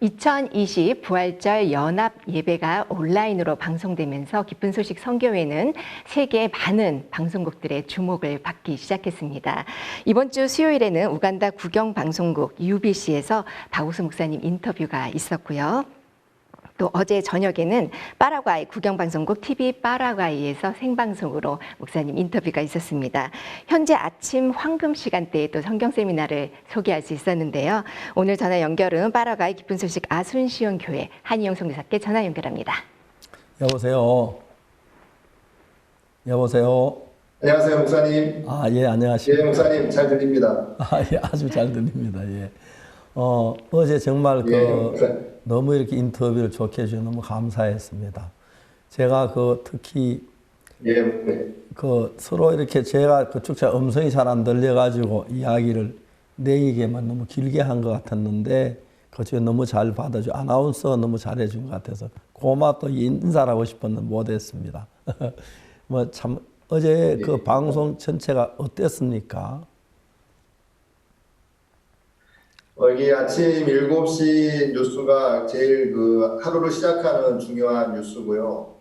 2020 부활절 연합 예배가 온라인으로 방송되면서 기쁜 소식 선교회는 세계 많은 방송국들의 주목을 받기 시작했습니다. 이번 주 수요일에는 우간다 국영방송국 UBC에서 박옥수 목사님 인터뷰가 있었고요. 또 어제 저녁에는 파라과이 국영방송국 TV 파라과이에서 생방송으로 목사님 인터뷰가 있었습니다. 현재 아침 황금 시간대에 또 성경 세미나를 소개할 수 있었는데요. 오늘 전화 연결은 파라과이 기쁜 소식 아순시온 교회 한희영 선교사께 전화 연결합니다. 여보세요. 여보세요. 안녕하세요, 목사님. 예, 안녕하십니까. 예, 목사님 잘 들립니다. 예, 아주 잘 들립니다. 예. 어제 정말 너무 이렇게 인터뷰를 좋게 해주셔서 너무 감사했습니다. 제가 특히 서로 이렇게 제가 그쪽 음성이 잘 안 들려가지고 이야기를 내 얘기만 너무 길게 한 것 같았는데 그쪽에 너무 잘 받아줘 아나운서가 너무 잘해준 것 같아서 고맙고 인사를 하고 싶었는데 못했습니다. 뭐 참 어제 그 방송 전체가 어땠습니까? 이게 아침 7시 뉴스가 제일 하루를 시작하는 중요한 뉴스고요.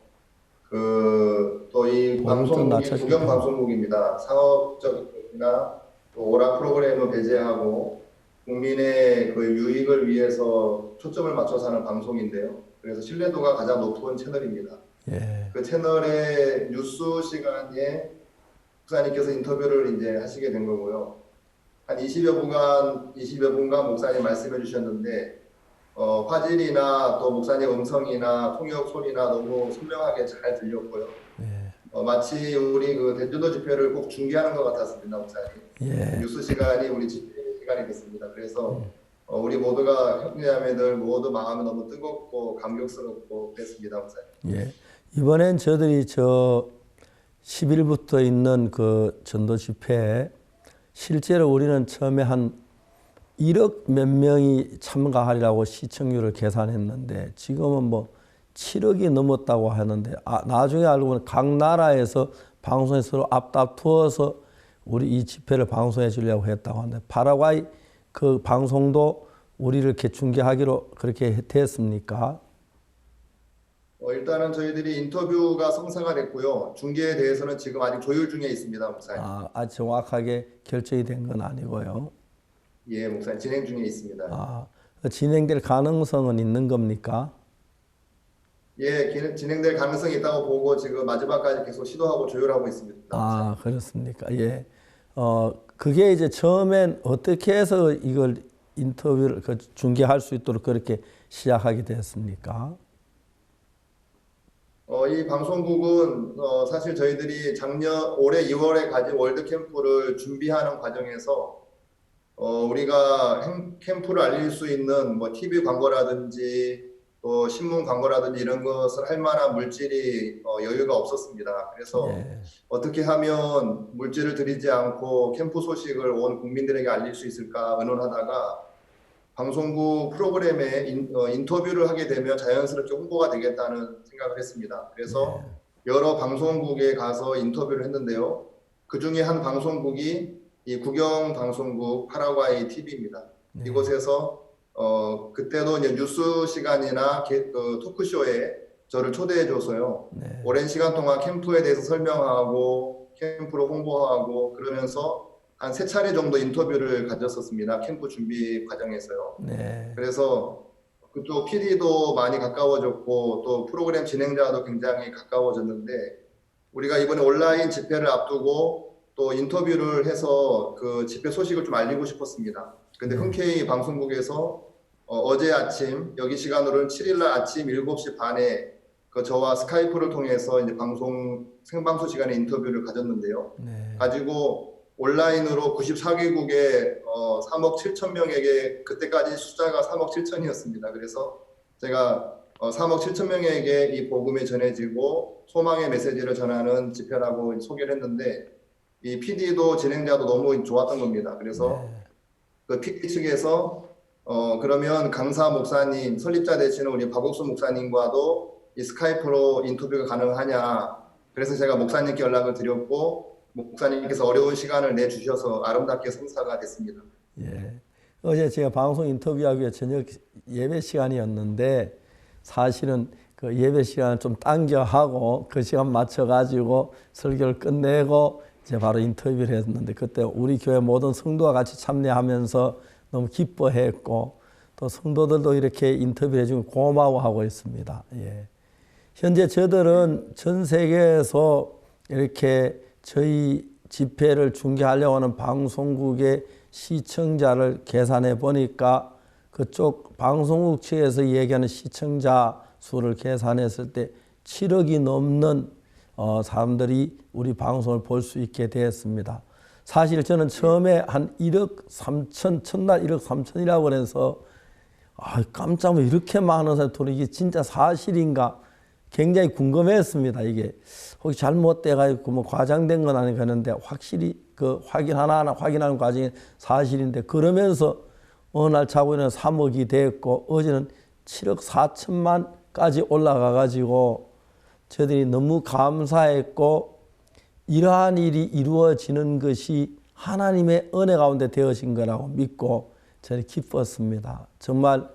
또 이 방송국이 국영방송국입니다. 상업적이나 또 오락 프로그램을 배제하고 국민의 유익을 위해서 초점을 맞춰서 하는 방송인데요. 그래서 신뢰도가 가장 높은 채널입니다. 예. 그 채널의 뉴스 시간에 목사님께서 인터뷰를 이제 하시게 된 거고요. 한 20여 분간 목사님 말씀해 주셨는데, 화질이나 또 목사님 음성이나 통역 소리나 너무 선명하게 잘 들렸고요. 예. 마치 우리 대주도 집회를 꼭 중계하는 것 같았습니다, 목사님. 예. 뉴스 시간이 우리 집회 시간이 됐습니다. 그래서 우리 모두가 형제자매들 모두 마음이 너무 뜨겁고 감격스럽고 그랬습니다, 목사님. 예. 이번엔 저희들이 10일부터 있는 전도 집회에 실제로 우리는 처음에 한 1억 몇 명이 참가하리라고 시청률을 계산했는데 지금은 뭐 7억이 넘었다고 하는데 나중에 알고 보니 각 나라에서 방송에 서로 앞다투어서 우리 이 집회를 방송해 주려고 했다고 하는데 파라과이 그 방송도 우리를 이렇게 중계하기로 그렇게 됐습니까? 일단은 저희들이 인터뷰가 성사가 됐고요. 중계에 대해서는 지금 아직 조율 중에 있습니다, 목사님. 아직 정확하게 결정이 된 건 아니고요. 예, 목사님 진행 중에 있습니다. 진행될 가능성은 있는 겁니까? 예, 진행될 가능성이 있다고 보고 지금 마지막까지 계속 시도하고 조율하고 있습니다. 그렇습니까? 예. 그게 이제 처음엔 어떻게 해서 이걸 인터뷰를 중계할 수 있도록 그렇게 시작하게 됐습니까? 이 방송국은 사실 저희들이 올해 2월에 가진 월드 캠프를 준비하는 과정에서 우리가 캠프를 알릴 수 있는 뭐 TV 광고라든지 또 신문 광고라든지 이런 것을 할 만한 물질이 여유가 없었습니다. 그래서 어떻게 하면 물질을 들이지 않고 캠프 소식을 온 국민들에게 알릴 수 있을까 의논하다가 방송국 프로그램에 인터뷰를 하게 되면 자연스럽게 홍보가 되겠다는 생각을 했습니다. 그래서 여러 방송국에 가서 인터뷰를 했는데요. 그 중에 한 방송국이 이 국영방송국 파라과이 TV입니다. 이곳에서 그때도 이제 뉴스 시간이나 토크쇼에 저를 초대해줘서요. 오랜 시간 동안 캠프에 대해서 설명하고 캠프로 홍보하고 그러면서 한 3차례 정도 인터뷰를 가졌었습니다. 캠프 준비 과정에서요. 그래서 그쪽 PD도 많이 가까워졌고 또 프로그램 진행자도 굉장히 가까워졌는데 우리가 이번에 온라인 집회를 앞두고 또 인터뷰를 해서 그 집회 소식을 좀 알리고 싶었습니다. 근데 흔쾌히 방송국에서 어제 아침 여기 시간으로는 7일날 아침 7시 반에 저와 스카이프를 통해서 이제 생방송 시간에 인터뷰를 가졌는데요. 가지고 온라인으로 94개국에 3억 7천 명에게 그때까지 숫자가 3억 7천이었습니다. 그래서 제가 3억 7천 명에게 이 복음이 전해지고 소망의 메시지를 전하는 집회라고 소개를 했는데 이 PD도 진행자도 너무 좋았던 겁니다. 그래서 그 PD 측에서 그러면 강사 목사님 설립자 되시는 우리 박옥수 목사님과도 이 스카이프로 인터뷰가 가능하냐. 그래서 제가 목사님께 연락을 드렸고 목사님께서 어려운 시간을 내주셔서 아름답게 성사가 됐습니다. 예. 어제 제가 방송 인터뷰하기 위해 저녁 예배 시간이었는데 사실은 그 예배 시간을 좀 당겨하고 그 시간 맞춰가지고 설교를 끝내고 이제 바로 인터뷰를 했는데 그때 우리 교회 모든 성도와 같이 참여하면서 너무 기뻐했고 또 성도들도 이렇게 인터뷰를 해주고 고마워하고 있습니다. 예. 현재 저들은 전 세계에서 이렇게 저희 집회를 중계하려고 하는 방송국의 시청자를 계산해 보니까 그쪽 방송국 측에서 얘기하는 시청자 수를 계산했을 때 7억이 넘는 사람들이 우리 방송을 볼 수 있게 되었습니다. 사실 저는 처음에 한 1억 3천, 첫날 1억 3천이라고 그래서 깜짝 놀라 이렇게 많은 사람이 도는 이게 진짜 사실인가 굉장히 궁금했습니다. 이게 혹시 잘못돼가지고 뭐 과장된 건 아닌가 하는데 확실히 그 하나하나 확인하는 과정이 사실인데 그러면서 어느 날 자고 일어나 3억이 됐고 어제는 7억 4천만까지 올라가 가지고 저희들이 너무 감사했고 이러한 일이 이루어지는 것이 하나님의 은혜 가운데 되어진 거라고 믿고 저는 기뻤습니다. 정말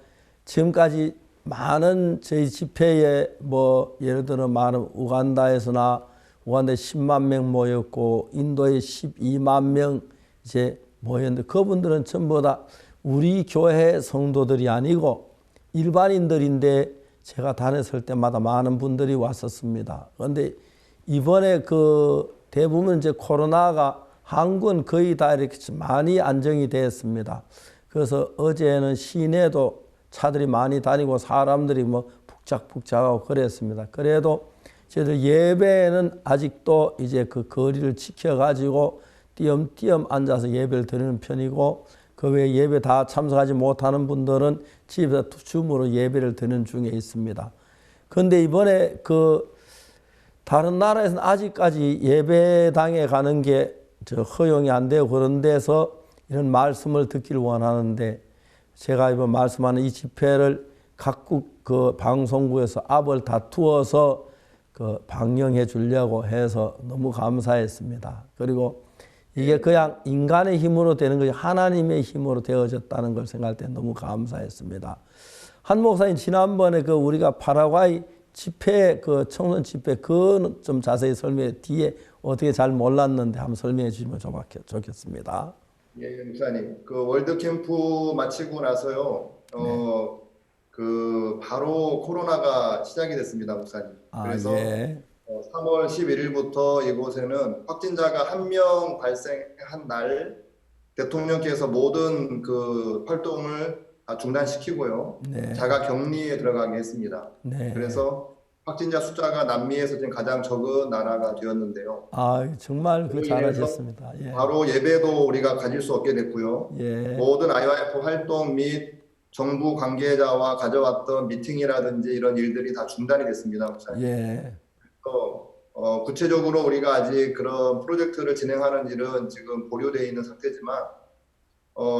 지금까지 많은 저희 집회에 뭐 예를 들어 많은 우간다에 10만 명 모였고 인도에 12만 명 이제 모였는데 그분들은 전부 다 우리 교회 성도들이 아니고 일반인들인데 제가 다녔을 때마다 많은 분들이 왔었습니다. 그런데 이번에 그 대부분 이제 코로나가 한국은 거의 다 이렇게 많이 안정이 되었습니다. 그래서 어제는 시내도 차들이 많이 다니고 사람들이 뭐 북적북적하고 그랬습니다. 그래도 저희들 예배는 아직도 이제 그 거리를 지켜가지고 띄엄띄엄 앉아서 예배를 드리는 편이고 그 외에 예배 다 참석하지 못하는 분들은 집에서 줌으로 예배를 드리는 중에 있습니다. 그런데 이번에 그 다른 나라에서는 아직까지 예배당에 가는 게 허용이 안 되고 그런 데서 이런 말씀을 듣기를 원하는데 제가 이번 말씀하는 이 집회를 각국 그 방송국에서 압을 다투어서 그 방영해 주려고 해서 너무 감사했습니다. 그리고 이게 그냥 인간의 힘으로 되는 것이 하나님의 힘으로 되어졌다는 걸 생각할 때 너무 감사했습니다. 한 목사님 지난번에 그 우리가 파라과이 집회 그 청년 집회 그건 좀 자세히 설명해 뒤에 어떻게 잘 몰랐는데 한번 설명해 주시면 좋겠습니다. 예, 목사님. 그 월드 캠프 마치고 나서요. 그 바로 코로나가 시작이 됐습니다, 목사님. 그래서 예. 3월 11일부터 이곳에는 확진자가 1명 발생한 날 대통령께서 모든 그 활동을 다 중단시키고요. 네. 자가 격리에 들어가게 했습니다. 네. 그래서 확진자 숫자가 남미에서 지금 가장 적은 나라가 되었는데요. 정말 그 잘하셨습니다. 예. 바로 예배도 우리가 가질 수 없게 됐고요. 예. 모든 IYF 활동 및 정부 관계자와 가져왔던 미팅이라든지 이런 일들이 다 중단이 됐습니다, 목사님. 예. 구체적으로 우리가 아직 그런 프로젝트를 진행하는 일은 지금 보류되어 있는 상태지만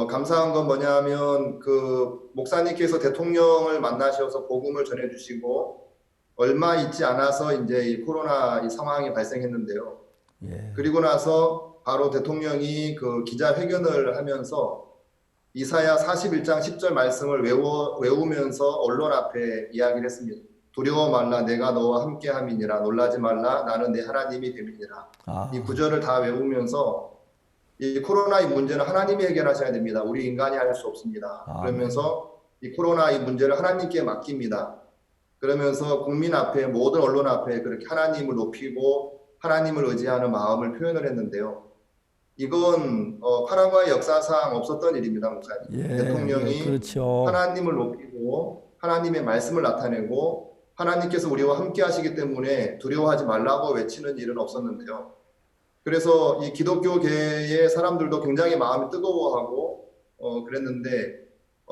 감사한 건 뭐냐면 그 목사님께서 대통령을 만나셔서 복음을 전해주시고 얼마 있지 않아서 이제 이 코로나 이 상황이 발생했는데요. 예. 그리고 나서 바로 대통령이 그 기자회견을 하면서 이사야 41장 10절 말씀을 외우면서 언론 앞에 이야기를 했습니다. 두려워 말라 내가 너와 함께함이니라 놀라지 말라 나는 내 하나님이 됨이니라. 이 구절을 다 외우면서 이 코로나 이 문제는 하나님이 해결하셔야 됩니다. 우리 인간이 할 수 없습니다. 그러면서 이 코로나 이 문제를 하나님께 맡깁니다. 그러면서 국민 앞에 모든 언론 앞에 그렇게 하나님을 높이고 하나님을 의지하는 마음을 표현을 했는데요. 이건 파라과이 역사상 없었던 일입니다, 목사님. 예, 대통령이 그렇죠. 하나님을 높이고 하나님의 말씀을 나타내고 하나님께서 우리와 함께 하시기 때문에 두려워하지 말라고 외치는 일은 없었는데요. 그래서 이 기독교계의 사람들도 굉장히 마음이 뜨거워하고 그랬는데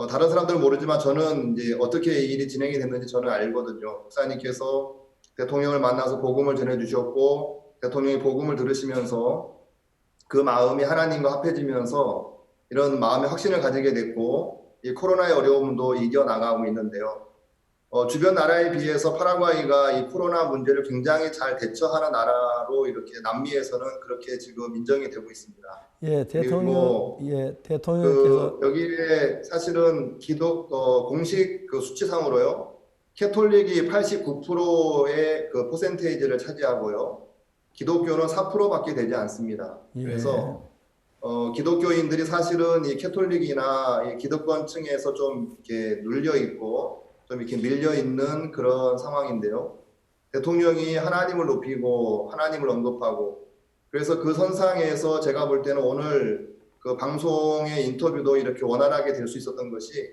다른 사람들은 모르지만 저는 이제 어떻게 이 일이 진행이 됐는지 저는 알거든요. 목사님께서 대통령을 만나서 복음을 전해주셨고 대통령이 복음을 들으시면서 그 마음이 하나님과 합해지면서 이런 마음의 확신을 가지게 됐고 이 코로나의 어려움도 이겨나가고 있는데요. 주변 나라에 비해서 파라과이가 이 코로나 문제를 굉장히 잘 대처하는 나라로 이렇게 남미에서는 그렇게 지금 인정이 되고 있습니다. 예, 그리고 대통령께서 여기에 사실은 공식 그 수치상으로요, 캐톨릭이 89%의 그 퍼센테이지를 차지하고요, 기독교는 4%밖에 되지 않습니다. 예. 그래서 기독교인들이 사실은 이 캐톨릭이나 이 기득권층에서 좀 이렇게 눌려 있고 좀 이렇게 밀려 있는 그런 상황인데요. 대통령이 하나님을 높이고 하나님을 언급하고, 그래서 그 선상에서 제가 볼 때는 오늘 그 방송의 인터뷰도 이렇게 원활하게 될 수 있었던 것이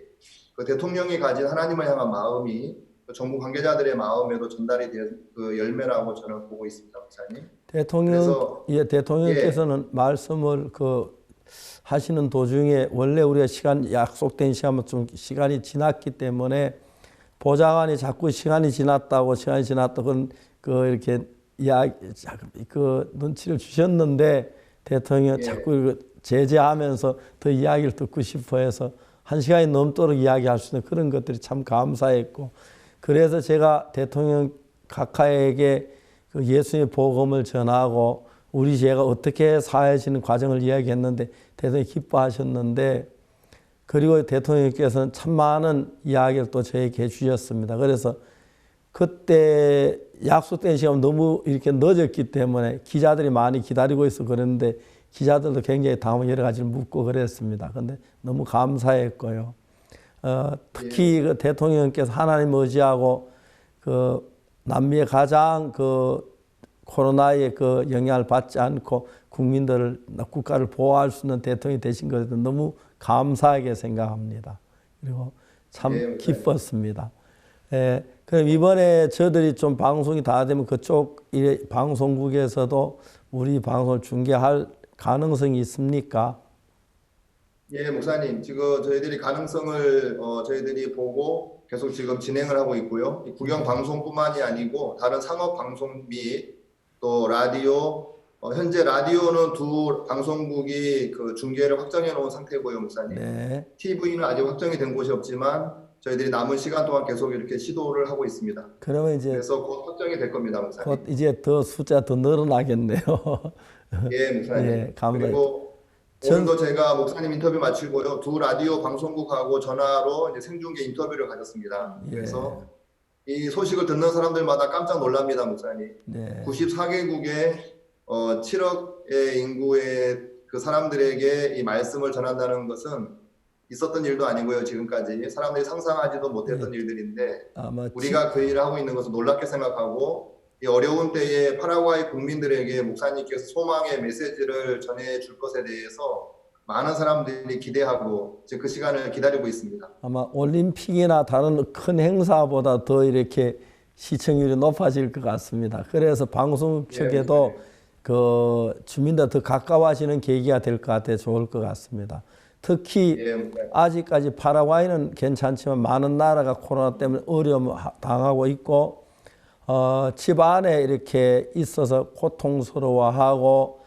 그 대통령이 가진 하나님을 향한 마음이 그 정부 관계자들의 마음에도 전달이 된 그 열매라고 저는 보고 있습니다, 목사님. 대통령께서는 말씀을 하시는 도중에 원래 우리가 약속된 시간은 좀 시간이 지났기 때문에 보좌관이 자꾸 시간이 지났다고 이렇게 눈치를 주셨는데 대통령이 자꾸 제재하면서 더 이야기를 듣고 싶어 해서 1시간이 넘도록 이야기할 수 있는 그런 것들이 참 감사했고, 그래서 제가 대통령 각하에게 그 예수님의 복음을 전하고 우리 제가 어떻게 사회지는 과정을 이야기했는데 대통령이 기뻐하셨는데, 그리고 대통령께서는 참 많은 이야기를 또 저에게 해주셨습니다. 그래서 그때 약속된 시간 너무 이렇게 늦었기 때문에 기자들이 많이 기다리고 있어 그랬는데 기자들도 굉장히 당황 여러 가지를 묻고 그랬습니다. 근데 너무 감사했고요. 특히 그 대통령께서 하나님 의지하고 그 남미의 가장 그 코로나의 그 영향을 받지 않고 국가를 보호할 수 있는 대통령이 되신 것에 너무 감사하게 생각합니다. 그리고 참 기뻤습니다. 그럼 이번에 저들이 좀 방송이 다 되면 그쪽 방송국에서도 우리 방송을 중계할 가능성이 있습니까? 예, 목사님. 지금 저희들이 가능성을 저희들이 보고 계속 지금 진행을 하고 있고요. 이 국영 방송뿐만이 아니고 다른 상업 방송 및 또 라디오, 현재 라디오는 두 방송국이 그 중계를 확정해 놓은 상태고요, 목사님. 네. TV는 아직 확정이 된 곳이 없지만 저희들이 남은 시간 동안 계속 이렇게 시도를 하고 있습니다. 그러면 그래서 곧 확정이 될 겁니다, 목사님. 곧 이제 숫자 더 늘어나겠네요. 예, 목사님. 예, 감사합니다. 그리고 오늘도 제가 목사님 인터뷰 마치고요, 두 라디오 방송국하고 전화로 이제 생중계 인터뷰를 가졌습니다. 그래서 이 소식을 듣는 사람들마다 깜짝 놀랍니다, 목사님. 94개국의 7억의 인구의 그 사람들에게 이 말씀을 전한다는 것은 있었던 일도 아니고요. 지금까지 사람들이 상상하지도 못했던 일들인데 우리가 그 일을 하고 있는 것을 놀랍게 생각하고, 이 어려운 때에 파라과이 국민들에게 목사님께서 소망의 메시지를 전해줄 것에 대해서 많은 사람들이 기대하고 지금 그 시간을 기다리고 있습니다. 아마 올림픽이나 다른 큰 행사보다 더 이렇게 시청률이 높아질 것 같습니다. 그래서 방송 측에도 그 주민들 더 가까워지는 계기가 될 것 같아요. 좋을 것 같습니다. 특히 아직까지 파라과이는 괜찮지만 많은 나라가 코로나 때문에 어려움을 당하고 있고 집 안에 이렇게 있어서 고통스러워하고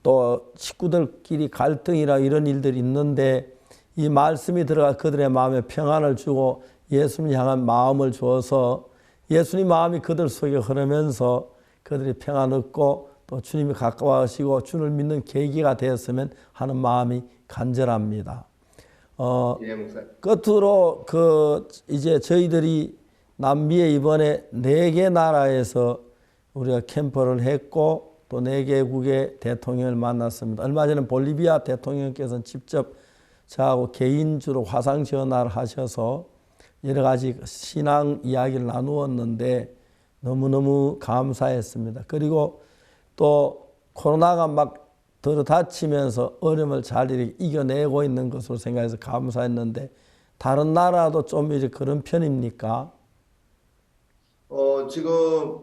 또 식구들끼리 갈등이나 이런 일들이 있는데 이 말씀이 들어가 그들의 마음에 평안을 주고 예수님 향한 마음을 주어서 예수님 마음이 그들 속에 흐르면서 그들이 평안 얻고 또 주님이 가까워하시고 주를 믿는 계기가 되었으면 하는 마음이 간절합니다. 끝으로 이제 저희들이 남미에 이번에 4개 나라에서 우리가 캠프를 했고 또 4개국의 대통령을 만났습니다. 얼마 전에 볼리비아 대통령께서는 직접 저하고 개인주로 화상 전화를 하셔서 여러 가지 신앙 이야기를 나누었는데 너무너무 감사했습니다. 그리고 또 코로나가 막 들어닥치면서 어려움을 잘 이겨내고 있는 것으로 생각해서 감사했는데 다른 나라도 좀 이제 그런 편입니까? 지금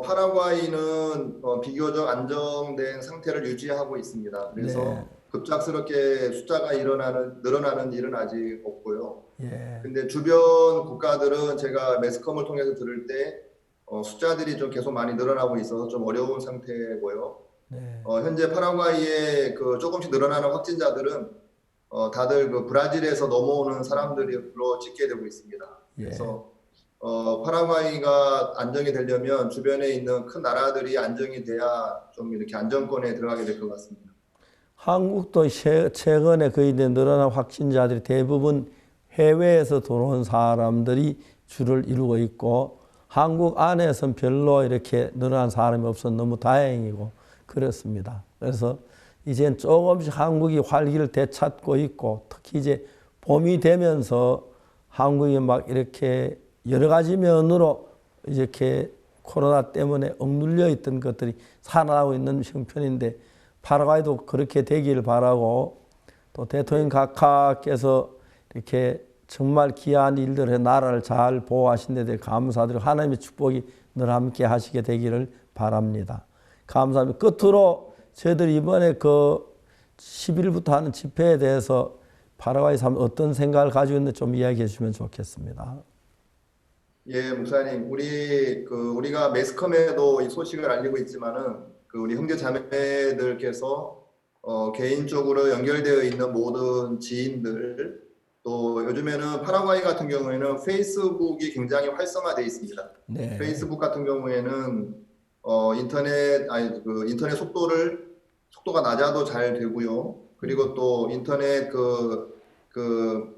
파라과이는 비교적 안정된 상태를 유지하고 있습니다. 그래서 급작스럽게 숫자가 늘어나는 일은 아직 없고요. 근데 주변 국가들은 제가 매스컴을 통해서 들을 때 숫자들이 좀 계속 많이 늘어나고 있어서 좀 어려운 상태고요. 현재 파라과이에 그 조금씩 늘어나는 확진자들은 다들 그 브라질에서 넘어오는 사람들로 집계되고 있습니다. 그래서 파라과이가 안정이 되려면 주변에 있는 큰 나라들이 안정이 돼야 좀 이렇게 안정권에 들어가게 될 것 같습니다. 한국도 최근에 거의 이제 늘어난 확진자들이 대부분 해외에서 들어온 사람들이 주를 이루고 있고 한국 안에서는 별로 이렇게 늘어난 사람이 없어서 너무 다행이고 그렇습니다. 그래서 이젠 조금씩 한국이 활기를 되찾고 있고 특히 이제 봄이 되면서 한국이 막 이렇게 여러 가지 면으로 이렇게 코로나 때문에 억눌려 있던 것들이 살아나고 있는 형편인데 파라과이도 그렇게 되기를 바라고 또 대통령 각하께서 이렇게 정말 귀한 일들을 해 나라를 잘 보호하신 데 대해 감사드리고 하나님의 축복이 늘 함께 하시게 되기를 바랍니다. 감사합니다. 끝으로 저희들이 이번에 그 10일부터 하는 집회에 대해서 파라과이 사람 어떤 생각을 가지고 있는지 좀 이야기해 주시면 좋겠습니다. 예, 목사님, 우리가 매스컴에도 이 소식을 알리고 있지만은 우리 형제 자매들께서 개인적으로 연결되어 있는 모든 지인들 또 요즘에는 파라과이 같은 경우에는 페이스북이 굉장히 활성화되어 있습니다. 네. 페이스북 같은 경우에는 인터넷 속도가 낮아도 잘 되고요. 그리고 또 인터넷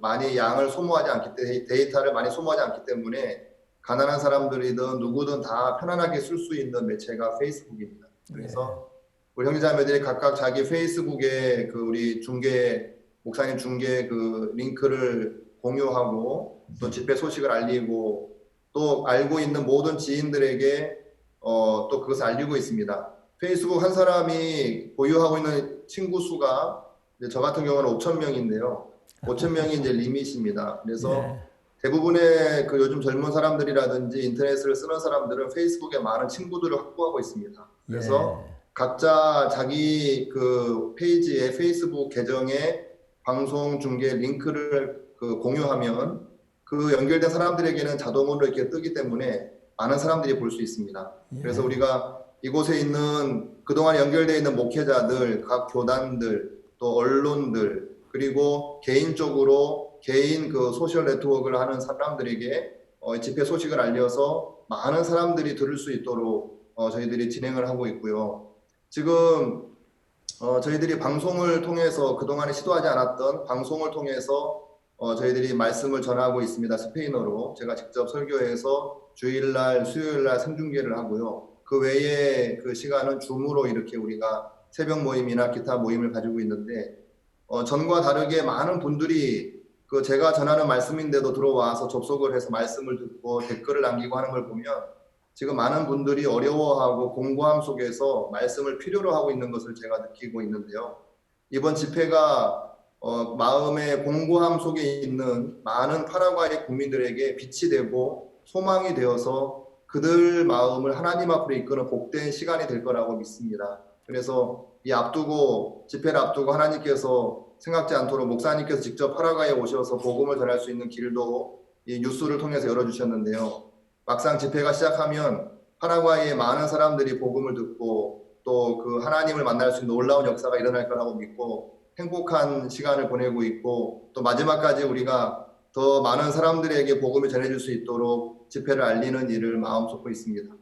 많이 양을 소모하지 않기 때문에 데이터를 많이 소모하지 않기 때문에 가난한 사람들이든 누구든 다 편안하게 쓸 수 있는 매체가 페이스북입니다. 그래서 우리 형제자매들이 각각 자기 페이스북에 우리 목사님 중계 링크를 공유하고 또 집회 소식을 알리고 또 알고 있는 모든 지인들에게 또 그것을 알리고 있습니다. 페이스북 한 사람이 보유하고 있는 친구 수가 저 같은 경우는 5,000명인데요. 5,000명이 이제 리밋입니다. 그래서 대부분의 요즘 젊은 사람들이라든지 인터넷을 쓰는 사람들은 페이스북에 많은 친구들을 확보하고 있습니다. 그래서 각자 자기 페이지에 페이스북 계정에 방송 중계 링크를 공유하면 연결된 사람들에게는 자동으로 이렇게 뜨기 때문에 많은 사람들이 볼 수 있습니다. 그래서 우리가 이곳에 있는 그동안 연결되어 있는 목회자들, 각 교단들, 또 언론들, 그리고 개인적으로 개인 소셜 네트워크를 하는 사람들에게 집회 소식을 알려서 많은 사람들이 들을 수 있도록 저희들이 진행을 하고 있고요. 지금 저희들이 방송을 통해서 그동안에 시도하지 않았던 방송을 통해서 저희들이 말씀을 전하고 있습니다. 스페인어로 제가 직접 설교해서 주일날, 수요일날 생중계를 하고요. 그 외에 시간은 줌으로 이렇게 우리가 새벽 모임이나 기타 모임을 가지고 있는데 전과 다르게 많은 분들이 제가 전하는 말씀인데도 들어와서 접속을 해서 말씀을 듣고 댓글을 남기고 하는 걸 보면 지금 많은 분들이 어려워하고 공고함 속에서 말씀을 필요로 하고 있는 것을 제가 느끼고 있는데요. 이번 집회가 마음의 공고함 속에 있는 많은 파라과이 국민들에게 빛이 되고 소망이 되어서 그들 마음을 하나님 앞으로 이끄는 복된 시간이 될 거라고 믿습니다. 그래서 집회를 앞두고 하나님께서 생각지 않도록 목사님께서 직접 파라과이에 오셔서 복음을 전할 수 있는 길도 이 뉴스를 통해서 열어주셨는데요. 막상 집회가 시작하면 파라과이에 많은 사람들이 복음을 듣고 또 하나님을 만날 수 있는 놀라운 역사가 일어날 거라고 믿고 행복한 시간을 보내고 있고 또 마지막까지 우리가 더 많은 사람들에게 복음을 전해줄 수 있도록 집회를 알리는 일을 마음속고 있습니다.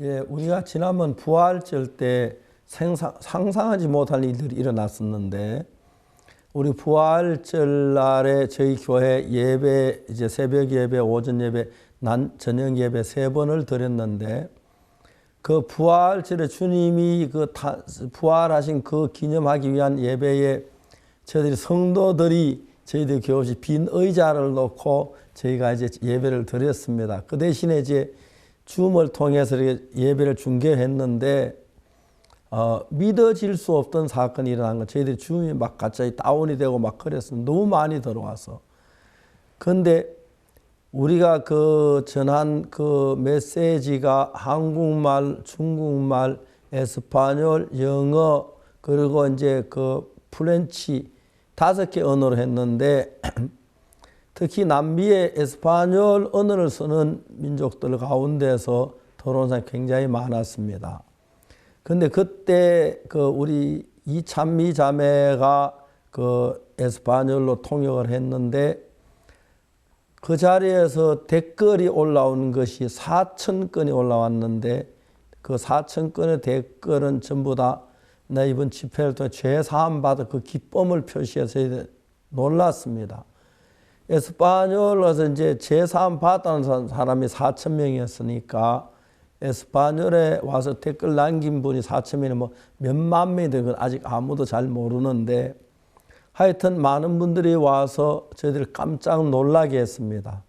예, 우리가 지난번 부활절 때 상상하지 못할 일들이 일어났었는데 우리 부활절 날에 저희 교회 예배 이제 새벽 예배, 오전 예배, 저녁 예배 3번을 드렸는데 그 부활절에 주님이 부활하신 기념하기 위한 예배에 저희들이 성도들이 저희들 교회 빈 의자를 놓고 저희가 이제 예배를 드렸습니다. 그 대신에 이제 줌을 통해서 예배를 중계했는데 믿어질 수 없던 사건이 일어난 거. 저희들이 줌이 막 갑자기 다운이 되고 막 그랬어요. 너무 많이 들어와서. 그런데 우리가 전한 메시지가 한국말, 중국말, 에스파뇰, 영어 그리고 이제 프렌치 5개 언어로 했는데 특히 남미의 에스파뇰 언어를 쓰는 민족들 가운데서 들어온 사람이 굉장히 많았습니다. 근데 그때 우리 이찬미 자매가 에스파뇰로 통역을 했는데 그 자리에서 댓글이 올라온 것이 4,000건이 올라왔는데 그 4,000건의 댓글은 전부 다 나 이번 집회를 통해 죄사함 받은 그 기쁨을 표시해서 놀랐습니다. 에스파뇰에서 이제 죄사함 받은 사람이 4,000명이었으니까 에스파뇰에 와서 댓글 남긴 분이 4,000명이 뭐 몇만 명이 된 건 아직 아무도 잘 모르는데 하여튼 많은 분들이 와서 저희들 깜짝 놀라게 했습니다.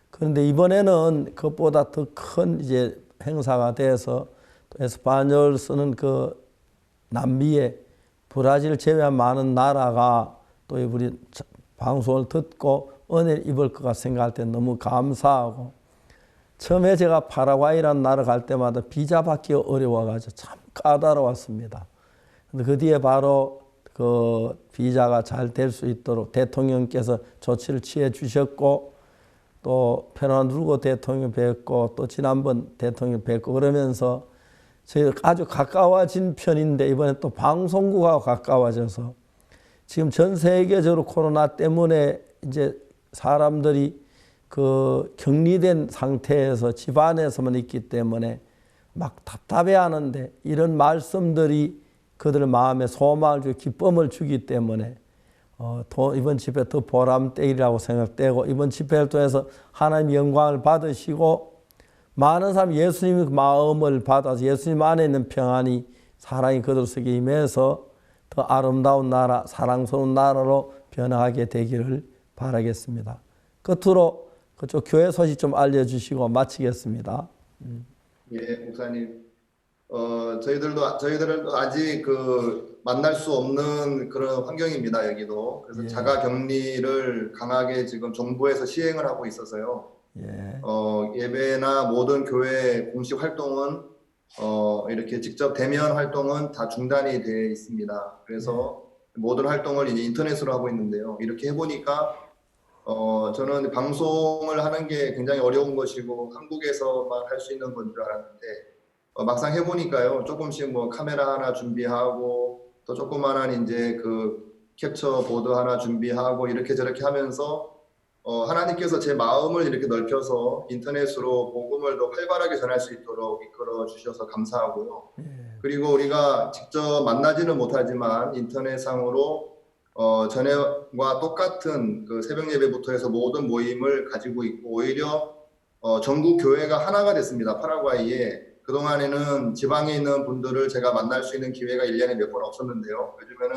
그런데 이번에는 그것보다 더 큰 이제 행사가 돼서 에스파뇰 쓰는 그 남미에 브라질 제외한 많은 나라가 또 우리 방송을 듣고 은혜를 입을 것 같아 생각할 때 너무 감사하고 처음에 제가 파라과이라는 나라 갈 때마다 비자 받기 어려워가지고 참 까다로웠습니다. 근데 그 뒤에 바로 그 비자가 잘 될 수 있도록 대통령께서 조치를 취해 주셨고 또 페르난도 대통령 뵙고 또 지난번 대통령 뵙고 그러면서 저희가 아주 가까워진 편인데 이번에 또 방송국하고 가까워져서 지금 전 세계적으로 코로나 때문에 이제 사람들이 그 격리된 상태에서 집안에서만 있기 때문에 막 답답해 하는데 이런 말씀들이 그들 마음에 소망을 주고 기쁨을 주기 때문에 이번 집회 더 보람되리라고 생각되고 이번 집회를 통해서 하나님 영광을 받으시고 많은 사람이 예수님의 마음을 받아서 예수님 안에 있는 평안이 사랑이 그들 속에 임해서 더 아름다운 나라, 사랑스러운 나라로 변화하게 되기를 바라겠습니다. 끝으로 그쪽 교회 소식 좀 알려주시고 마치겠습니다. 예, 목사님. 저희들은 아직 그 만날 수 없는 그런 환경입니다, 여기도. 그래서 예. 자가 격리를 강하게 지금 정부에서 시행을 하고 있어서요. 예. 예배나 모든 교회 공식 활동은 이렇게 직접 대면 활동은 다 중단이 되어 있습니다. 그래서 모든 활동을 이제 인터넷으로 하고 있는데요. 이렇게 해보니까 저는 방송을 하는 게 굉장히 어려운 것이고 한국에서만 할 수 있는 건 줄 알았는데 막상 해보니까요. 조금씩 뭐 카메라 하나 준비하고 또 조그만한 이제 그 캡처 보드 하나 준비하고 이렇게 저렇게 하면서 하나님께서 제 마음을 이렇게 넓혀서 인터넷으로 복음을 더 활발하게 전할 수 있도록 이끌어 주셔서 감사하고요. 그리고 우리가 직접 만나지는 못하지만 인터넷상으로 전에와 똑같은 그 새벽 예배부터 해서 모든 모임을 가지고 있고 오히려 전국 교회가 하나가 됐습니다. 파라과이에. 그동안에는 지방에 있는 분들을 제가 만날 수 있는 기회가 1년에 몇 번 없었는데요. 요즘에는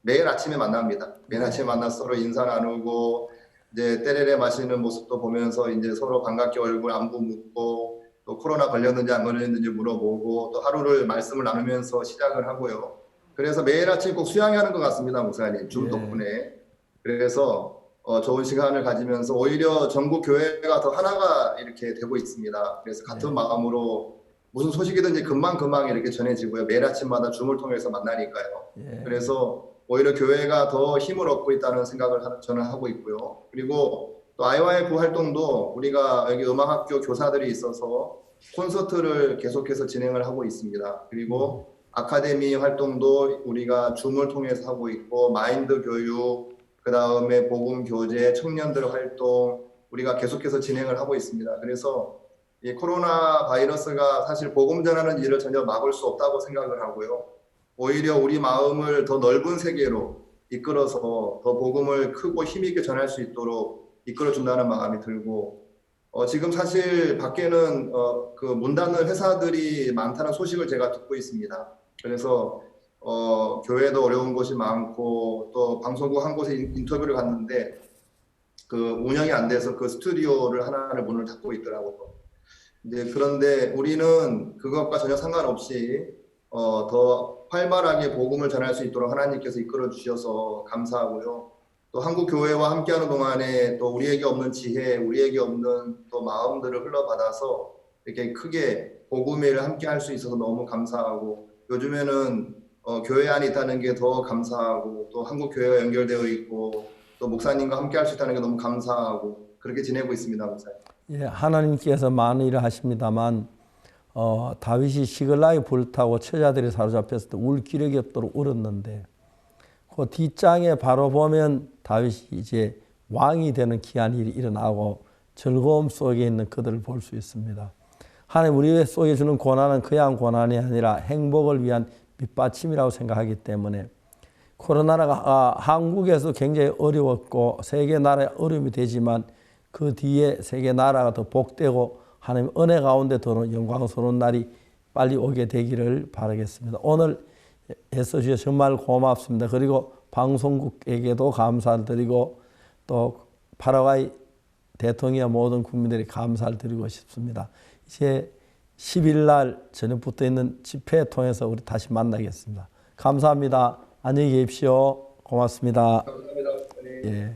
매일 아침에 만납니다. 매일 아침에 만나서 서로 인사 나누고 이제 때레레 마시는 모습도 보면서 이제 서로 반갑게 얼굴 안부 묻고 또 코로나 걸렸는지 안 걸렸는지 물어보고 또 하루를 말씀을 나누면서 시작을 하고요. 그래서 매일 아침 꼭 수양하는 것 같습니다, 목사님. 줌 덕분에. 그래서 좋은 시간을 가지면서 오히려 전국 교회가 더 하나가 이렇게 되고 있습니다. 그래서 같은 마음으로 무슨 소식이든지 금방 이렇게 전해지고요. 매일 아침마다 줌을 통해서 만나니까요. 그래서 오히려 교회가 더 힘을 얻고 있다는 생각을 저는 하고 있고요. 그리고 또 IYF 활동도 우리가 여기 음악학교 교사들이 있어서 콘서트를 계속해서 진행을 하고 있습니다. 그리고 아카데미 활동도 우리가 줌을 통해서 하고 있고 마인드 교육, 그 다음에 복음 교재, 청년들 활동 우리가 계속해서 진행을 하고 있습니다. 그래서 이 코로나 바이러스가 사실 복음 전하는 일을 전혀 막을 수 없다고 생각을 하고요. 오히려 우리 마음을 더 넓은 세계로 이끌어서 더 복음을 크고 힘있게 전할 수 있도록 이끌어준다는 마음이 들고 지금 사실 밖에는 그 문 닫는 회사들이 많다는 소식을 제가 듣고 있습니다. 그래서 교회도 어려운 곳이 많고 또 방송국 한 곳에 인터뷰를 갔는데 그 운영이 안 돼서 그 스튜디오를 하나를 문을 닫고 있더라고요. 이제 그런데 우리는 그것과 전혀 상관없이 더 활발하게 복음을 전할 수 있도록 하나님께서 이끌어 주셔서 감사하고요. 또 한국 교회와 함께하는 동안에 또 우리에게 없는 지혜, 우리에게 없는 또 마음들을 흘러받아서 이렇게 크게 복음의 일을 함께할 수 있어서 너무 감사하고 요즘에는 교회 안에 있다는 게 더 감사하고 또 한국 교회와 연결되어 있고 또 목사님과 함께할 수 있다는 게 너무 감사하고 그렇게 지내고 있습니다, 목사님. 예, 하나님께서 많은 일을 하십니다만 다윗이 시글락에 불타고 처자들이 사로잡혔을 때 울 기력이 없도록 울었는데 그 뒷장에 바로 보면 다윗이 이제 왕이 되는 귀한 일이 일어나고 즐거움 속에 있는 그들을 볼 수 있습니다. 하나님 우리 속에 주는 고난은 그냥 고난이 아니라 행복을 위한 밑받침이라고 생각하기 때문에 코로나가 한국에서 굉장히 어려웠고 세계 나라에 어려움이 되지만 그 뒤에 세계 나라가 더 복되고 하나님 은혜 가운데 더 영광스러운 날이 빨리 오게 되기를 바라겠습니다. 오늘 애써주셔서 정말 고맙습니다. 그리고 방송국에게도 감사를 드리고 또 파라과이 대통령 모든 국민들이 감사를 드리고 싶습니다. 이제 10일 날 저녁부터 있는 집회 통해서 우리 다시 만나겠습니다. 감사합니다. 안녕히 계십시오. 고맙습니다. 감사합니다. 예.